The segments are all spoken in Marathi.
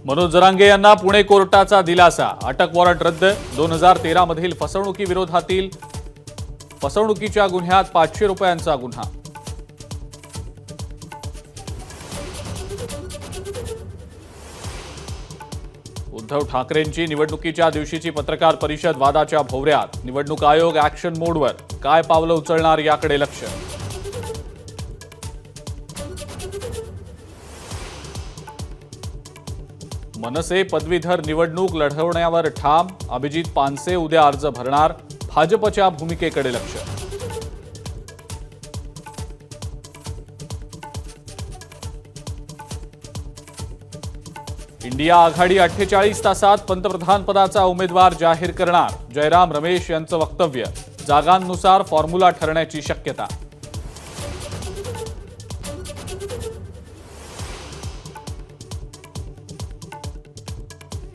मनोज जरांगे यांना पुणे कोर्टाचा दिलासा। अटक वॉरंट रद्द। 2013 मधील फसवणुकीविरोधातील फसवणुकीच्या गुन्ह्यात 500 रुपयांचा गुन्हा। उद्धव ठाकरेंची निवडणुकीच्या दिवशीची पत्रकार परिषद वादाच्या भोवऱ्यात। निवडणूक आयोग ॲक्शन मोडवर। काय पावलं उचलणार याकडे लक्ष। मनसे पदवीधर निवडणूक लढवण्यावर ठाम। अभिजित पानसे उद्या अर्ज भरणार। भाजपच्या भूमिकेकडे लक्ष। इंडिया आघाडी 48 तासात पंतप्रधान पदाचा उमेदवार जाहीर करणार। जयराम रमेश यांचं वक्तव्य। जागांनुसार फॉर्म्युला ठरण्याची शक्यता।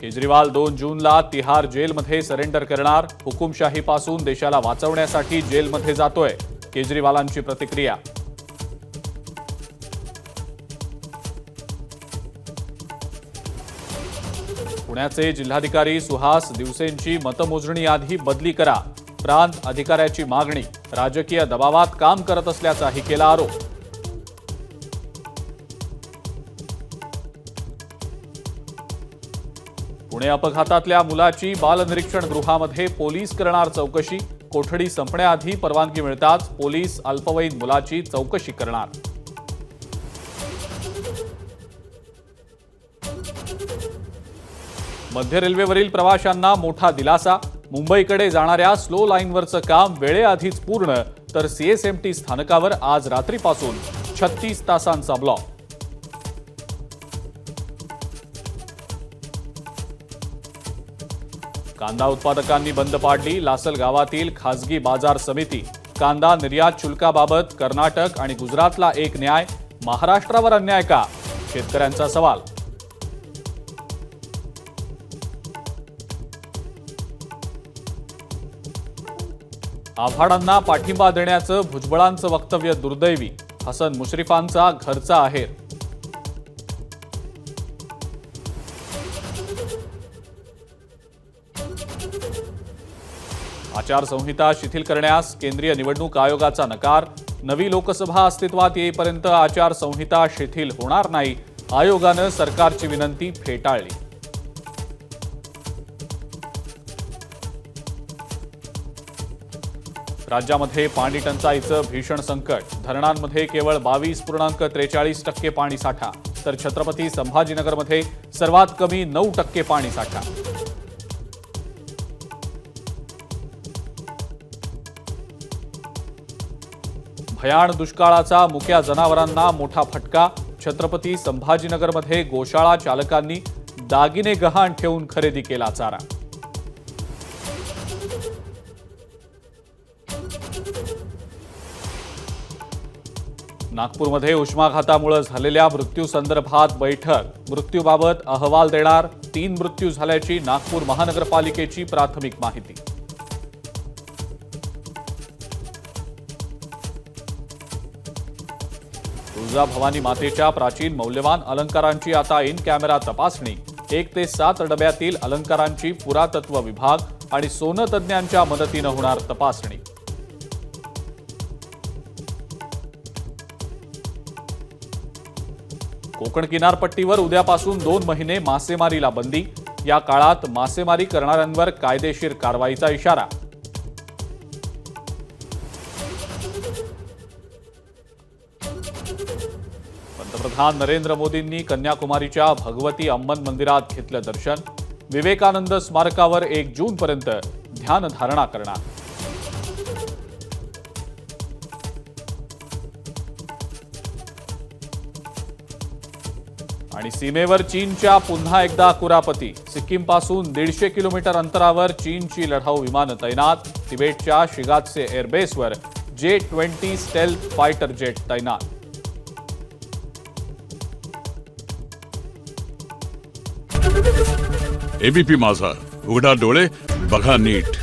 केजरीवाल 2 जूनला तिहार जेलमध्ये सरेंडर करणार। हुकुमशाहीपासून देशाला वाचवण्यासाठी जेलमध्ये जातोय। केजरीवालांची प्रतिक्रिया। पुण्याचे जिल्हाधिकारी सुहास दिवसेंची मतमोजणी आधी बदली करा। प्रांत अधिकाऱ्याची मागणी। राजकीय दबावात काम करत असल्याचाही केला आरोप। पुणे अपघातातल्या मुलाची बालनिरीक्षण गृहामध्ये पोलीस करणार चौकशी। कोठडी संपण्याआधी परवानगी मिळताच पोलीस अल्पवयीन मुलाची चौकशी करणार। मध्य रेल्वेवरील प्रवाशांना मोठा दिलासा। मुंबईकडे जाणाऱ्या स्लो लाईनवरचं काम वेळेआधीच पूर्ण, तर सीएसएमटी स्थानकावर आज रात्रीपासून 36 तासांचा ब्लॉक। कांदा उत्पादकांनी बंद पाडली। लासल गावातील खासगी बाजार समिती। कांदा निर्यात शुल्काबाबत कर्नाटक आणि गुजरातला एक न्याय, महाराष्ट्रावर अन्याय का? शेतकऱ्यांचा सवाल। आव्हाडांना पाठिंबा देण्याचं भुजबळांचं वक्तव्य दुर्दैवी। हसन मुश्रीफांचा घरचा आहेर। आचारसंहिता शिथिल करण्यास केंद्रीय निवडणूक आयोगाचा नकार। नवी लोकसभा अस्तित्वात येईपर्यंत आचारसंहिता शिथिल होणार नाही। आयोगानं सरकारची विनंती फेटाळली। राज्यामध्ये पाणी टंचाईचं भीषण संकट। धरणांमध्ये केवळ 22.43% पाणी साठा, तर छत्रपती संभाजीनगरमध्ये सर्वात कमी 9% पाणी साठा। भयाण दुष्काळाचा मुक्या जनावरांना मोठा फटका। छत्रपती संभाजीनगरमध्ये गोशाळा चालकांनी दागिने गहाण ठेवून खरेदी केला चारा। नागपूरमध्ये उष्माघातामुळे झालेल्या मृत्यूसंदर्भात बैठक। मृत्यूबाबत अहवाल देणार। 3 मृत्यू झाल्याची नागपूर महानगरपालिकेची प्राथमिक माहिती। तुळजाभवानी मातेच्या प्राचीन मौल्यवान अलंकारांची आता इन कॅमेरा तपासणी। 1 ते 7 डब्यातील अलंकारांची पुरातत्व विभाग आणि सोनं तज्ज्ञांच्या मदतीनं होणार तपासणी। कोकण किनारपट्टीवर उद्यापासून 2 महिने मासेमारीला बंदी। या काळात मासेमारी करणाऱ्यांवर कायदेशीर कारवाईचा इशारा। पंतप्रधान नरेंद्र मोदींनी कन्याकुमारीच्या भगवती अम्मन मंदिरात घेतलं दर्शन। विवेकानंद स्मारकावर 1 जूनपर्यंत ध्यानधारणा करणार। आणि सीमेवर चीनच्या पुन्हा एकदा कुरापती। सिक्कीमपासून 150 किलोमीटर अंतरावर चीनची लढाऊ विमानं तैनात। तिबेटच्या शिगात्से एअरबेसवर J-20 स्टेल्थ फायटर जेट तैनात। एबीपी माझा, उघडा डोळे बघा नीट।